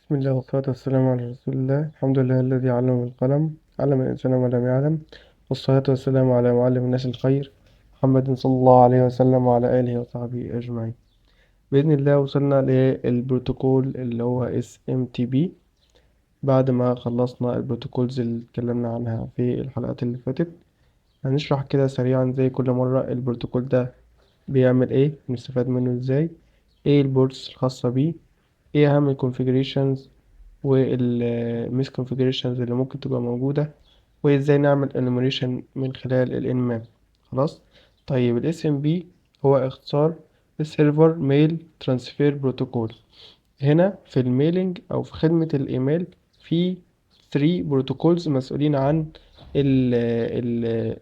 بسم الله والصلاة والسلام على رسول الله. الحمد لله الذي علم بالقلم، علم الإنسان ما لم يعلم، والصلاة والسلام على معلم الناس الخير محمد صلى الله عليه وسلم وعلى آله وصحبه أجمعين. بإذن الله وصلنا للبروتوكول اللي هو SMTP. بعد ما خلصنا البروتوكولز اللي اتكلمنا عنها في الحلقات اللي فاتت، هنشرح كده سريعا زي كل مرة البروتوكول ده بيعمل ايه، بنستفاد منه ازاي، ايه البورتس الخاصة بيه، ايه أهم الكونفيجريشنز والميس كونفيجريشنز اللي ممكن تبقى موجودة، وازاي نعمل enumeration من خلال ال nmap. خلاص. طيب ال SMB هو اختصار السيرفر ميل ترانسفير بروتوكول. هنا في الميلينج او في خدمة الايميل في 3 بروتوكولز مسؤولين عن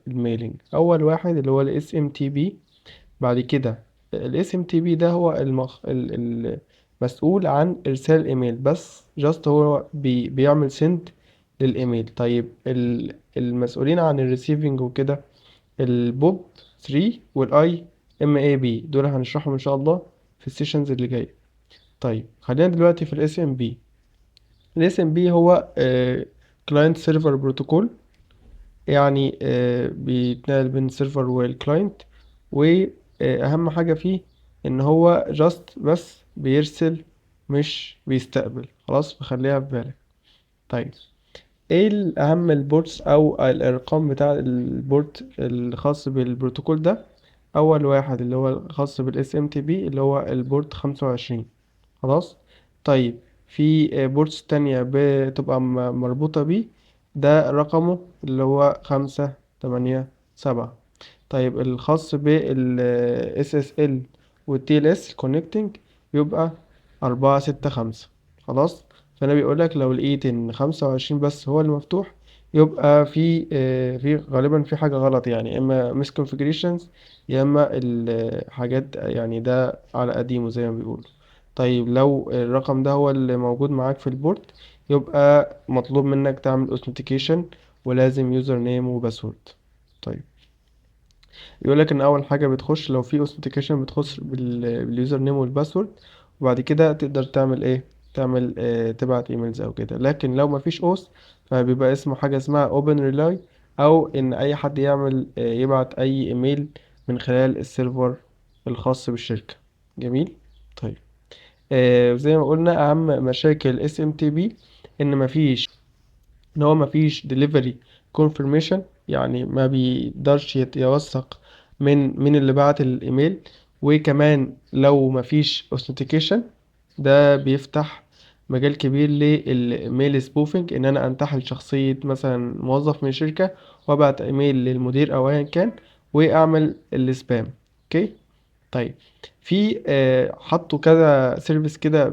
الميلينج. اول واحد اللي هو ال SMTP. بعد كده ال SMTP ده هو المسؤول عن إرسال الإيميل، بس جاست هو بيعمل سند للإيميل. طيب المسؤولين عن الريسيفنج وكده البوب 3 والاي ام اي بي، دول هنشرحهم ان شاء الله في السيشنز اللي جايه. طيب خلينا دلوقتي في الاس ام بي. الاس ام بي هو كلاينت سيرفر بروتوكول، يعني بيتنقل بين السيرفر والكلاينت. واهم حاجة فيه ان هو جاست بس بيرسل مش بيستقبل. خلاص فخليها في بالك. طيب ايه الاهم البورتس او الارقام بتاع البورت الخاص بالبروتوكول ده؟ اول واحد اللي هو الخاص بالاس ام تي بي اللي هو البورت 25. خلاص. طيب في بورتس تانية بتبقى مربوطة بيه، ده رقمه اللي هو 587. طيب الخاص بال SSL وال TLS connecting يبقى 465. خلاص. فأنا بيقولك لو لقيت إن 25 بس هو المفتوح، يبقى في غالبا في حاجة غلط، يعني إما misconfigurations يا إما الحاجات، يعني ده على قديمه زي ما بيقولوا. طيب لو الرقم ده هو اللي موجود معاك في البورت، يبقى مطلوب منك تعمل authentication ولازم يوزر نيم وباسورد. طيب يقول لك ان اول حاجه بتخش لو في اوثنتيكيشن بتخش باليوزر نيم والباسورد، وبعد كده تقدر تعمل ايه، تعمل تبعت ايميلز او كده. لكن لو مفيش اوث فبيبقى اسمه حاجه اسمها اوبن ريلاي، او ان اي حد يعمل يبعت اي ايميل من خلال السيرفر الخاص بالشركه. جميل. طيب زي ما قلنا اهم مشاكل اس ام تي بي ان هو مفيش delivery confirmation، يعني ما بيقدرش يوثق من اللي بعت الايميل. وكمان لو مفيش authentication ده بيفتح مجال كبير للميل سبوفنج، ان انا انتحل شخصية مثلا موظف من الشركة وابعت ايميل للمدير او ايا كان واعمل السبام. اوكي. طيب في حطوا كذا سيرفيس كده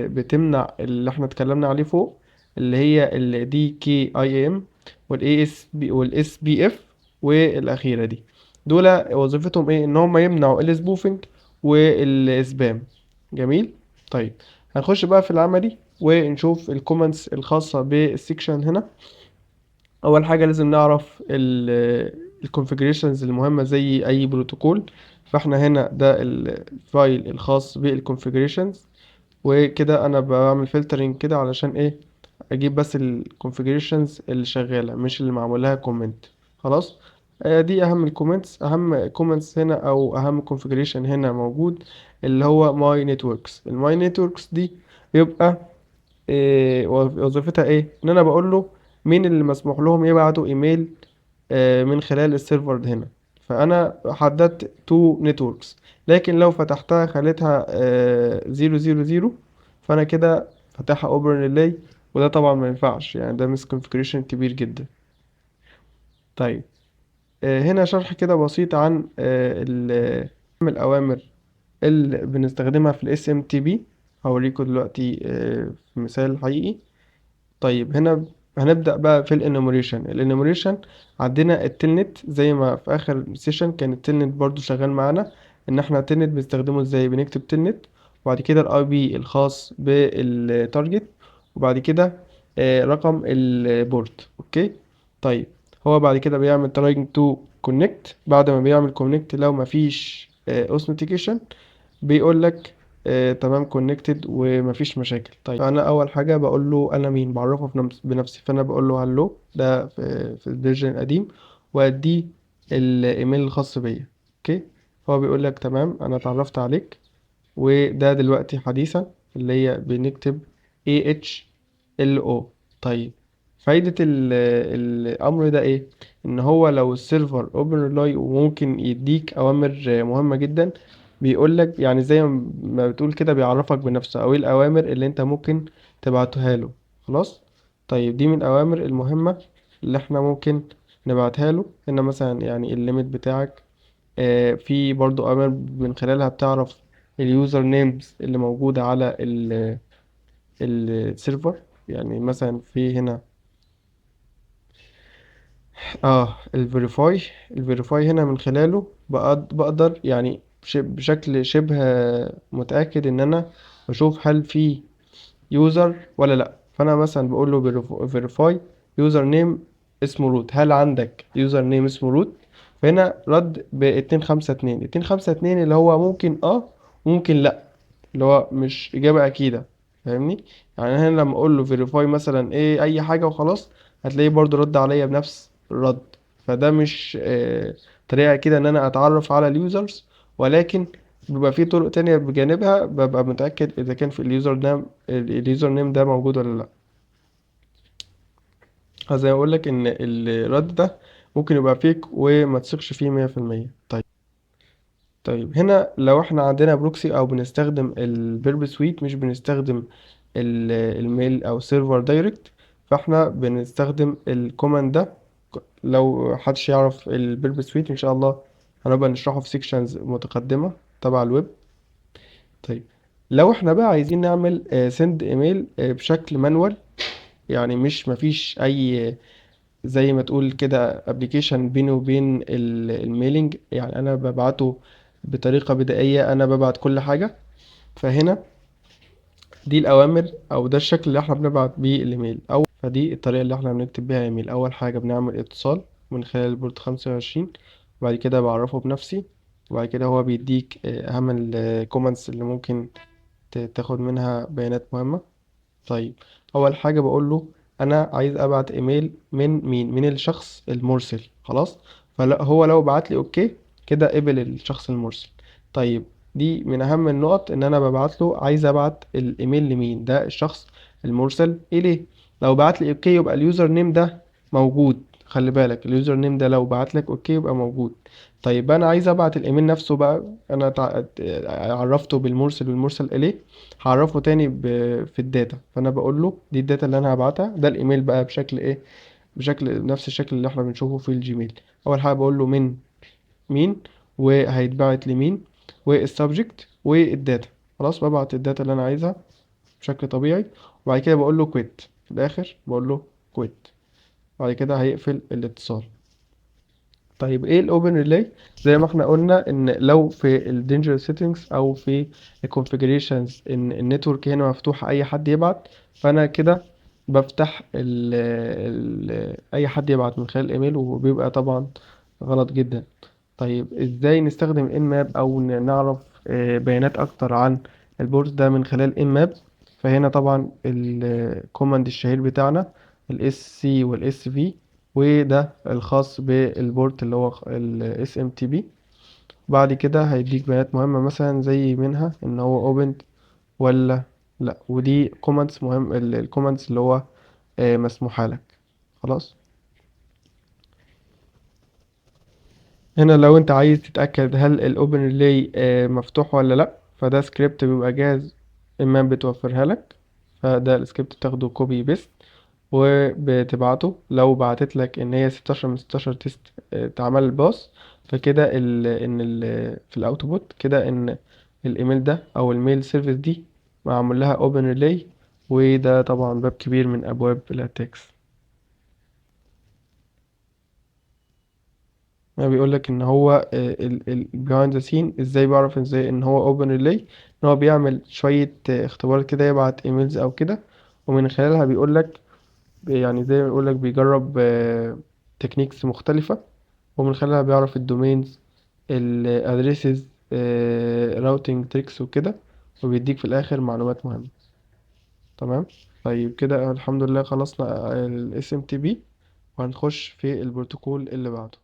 بتمنع اللي احنا اتكلمنا عليه فوق، اللي هي ال DKIM وال ASB وال SPF والأخيرة دي. دول وظيفتهم ايه؟ ان هم يمنعوا السبوفنج والسبام. جميل. طيب هنخش بقى في العملي ونشوف الكومنتس الخاصة بالسكشن هنا. اول حاجه لازم نعرف الكونفيجريشنز المهمه زي اي بروتوكول. فاحنا هنا ده الفايل الخاص بالكونفيجريشنز، وكده انا بعمل فلترنج كده علشان ايه، اجيب بس الكونفيجريشنز اللي شغاله مش اللي معمول لها كومنت. خلاص. دي اهم الكومنتس. اهم كومنتس هنا او اهم كونفيجريشن هنا موجود اللي هو ماي نتوركس. الماي نتوركس دي بيبقى وظيفتها ايه، ان انا بقول له مين اللي مسموح لهم يبعتوا ايميل من خلال السيرفر ده هنا. فانا حددت تو نتوركس، لكن لو فتحتها خليتها 000، فانا كده فاتحها اوبن ريلاي، وده طبعا ما ينفعش، يعني ده مس كونفيجريشن كبير جدا. طيب هنا شرح كده بسيط عن الاوامر اللي بنستخدمها في الاس ام تي بي. هوريكم دلوقتي في مثال حقيقي. طيب هنا هنبدأ بقى في الانيموريشن. عندنا التلنت زي ما في اخر سيشن كان التلنت برضو شغال معانا. ان احنا التلنت بنستخدمه ازاي؟ بنكتب تلنت وبعد كده الاي بي الخاص بالتارجت، وبعد كده رقم البورت. اوكي. طيب هو بعد كده بيعمل trying to connect. بعد ما بيعمل connect لو مفيش authentication بيقول لك تمام كونكتد ومفيش مشاكل. طيب انا اول حاجه بقول له انا مين، بعرفه بنفسي، فانا بقول له هلو، ده في الفيرجن القديم، واديه الايميل الخاص بيا. اوكي، فهو بيقول لك تمام انا اتعرفت عليك، وده دلوقتي حديثا اللي هي بنكتب AHLO. طيب فايدة الأمر ده إيه؟ إن هو لو السيرفر اوبن ريلاي وممكن يديك أوامر مهمة جدا، بيقولك يعني زي ما بتقول كده بيعرفك بنفسه، أو إيه الأوامر اللي أنت ممكن تبعتها له. خلاص. طيب دي من الأوامر المهمة اللي إحنا ممكن نبعتها له هنا، مثلا يعني الليميت بتاعك. في برضو أوامر من خلالها بتعرف اليوزر نيمز اللي موجودة على السيرفر. يعني مثلا في هنا الفيريفاي هنا من خلاله بقدر يعني بشكل شبه متأكد ان انا بشوف هل في يوزر ولا لا. فانا مثلا بقول له فيريفاي يوزر نيم اسمه روت، هل عندك يوزر نيم اسمه روت؟ فهنا رد ب252، 252 اللي هو ممكن ممكن لا، اللي هو مش اجابة اكيدة. فاهمني؟ يعني أنا هنا لما اقول له فيريفاي مثلا ايه اي حاجة وخلاص، هتلاقيه برضو رد عليا بنفس الرد. فده مش طريقة كده ان انا اتعرف على اليوزرز، ولكن بيبقى في طرق تانية بجانبها ببقى متأكد اذا كان في اليوزر نيم ده موجود ولا لا. زي ما اقول لك ان الرد ده ممكن يبقى فيك وما تثقش فيه 100%. طيب هنا لو احنا عندنا بروكسي او بنستخدم البيرب سويت، مش بنستخدم الميل او سيرفر دايركت، فاحنا بنستخدم الكوماند ده. لو محدش يعرف البيرب سويت ان شاء الله هنبقى نشرحه في سيكشنز متقدمة تبع الويب. طيب لو احنا بقى عايزين نعمل سند ايميل بشكل مانوال، يعني مش مفيش اي زي ما تقول كده ابلكيشن بيني وبين الميلينج، يعني انا ببعته بطريقة بدائية، انا ببعت كل حاجة. فهنا دي الاوامر او ده الشكل اللي احنا بنبعت بيه الايميل، او فدي الطريقة اللي احنا بنكتب بيها ايميل. اول حاجة بنعمل اتصال من خلال البورت 25، وبعد كده بعرفه بنفسي، وبعد كده هو بيديك اهم الكومنتس اللي ممكن تاخد منها بيانات مهمة. طيب اول حاجه بقول له انا عايز ابعت ايميل من مين، من الشخص المرسل. خلاص، فلا هو لو بعت لي اوكي كده قبل الشخص المرسل. طيب دي من اهم النقط، ان انا ببعت له عايز ابعت الايميل لمين، ده الشخص المرسل اليه. لو بعت لي اوكي يبقى اليوزر نيم ده موجود، خلي بالك اليوزر نيم ده لو بعت لك اوكي يبقى موجود. طيب انا عايز ابعت الايميل نفسه بقى، انا عرفته بالمرسل والمرسل اليه، هعرفه تاني في الداتا. فانا بقول له دي الداتا اللي انا هبعتها، ده الايميل بقى بشكل ايه، بشكل نفس الشكل اللي احنا بنشوفه في الجيميل. اول حاجه بقول له من مين، وهيتبعت لمين، والسبجكت والداتا. خلاص ببعت الداتا اللي انا عايزها بشكل طبيعي، وبعد كده بقول له كويت في الاخر، بقول له كويت، بعد كده هيقفل الاتصال. طيب ايه الاوبن ريلاي؟ زي ما احنا قلنا ان لو في الدينجر سيتنجز او في الكونفيجريشنز ان النتورك هنا مفتوحه اي حد يبعت، فانا كده بفتح اي حد يبعت من خلال الايميل، وبيبقى طبعا غلط جدا. طيب ازاي نستخدم انماب او نعرف بيانات اكتر عن البورت ده من خلال انماب؟ فهنا طبعا الكوماند الشهير بتاعنا الاس سي والاس في، وده الخاص بالبورت اللي هو الاس ام تي بي. بعد كده هيديك بيانات مهمة مثلا زي منها ان هو اوبند ولا لا، ودي كوماندز مهم، الكوماندز اللي هو مسموحة لك. خلاص. هنا لو انت عايز تتأكد هل الاوبن ريلاي مفتوح ولا لا، فده سكريبت بيبقى جاهز اما بتوفرها لك. فده السكريبت بتاخده كوبي بيست وبتبعته. لو بعتت لك ان هي 16 من 16 تيست اتعمل الباص، فكده في الاوتبوت كده ان الايميل ده او الميل سيرفيس دي معمول لها اوبن ريلاي، وده طبعا باب كبير من ابواب الاتاكس. يعني بيقول لك ان هو البيهايند ذا سين ازاي بعرف ازاي ان هو اوبن ريلاي، ان هو بيعمل شويه اختبارات كده، يبعت ايميلز او كده، ومن خلالها بيقول لك يعني زي ما بيقول لك بيجرب تكنيكس مختلفه، ومن خلالها بيعرف الدومينز، الادريسز، راوتنج تريكس وكده، وبيديك في الاخر معلومات مهمة. تمام. طيب كده الحمد لله خلصنا ال SMTP، وهنخش في البروتوكول اللي بعده.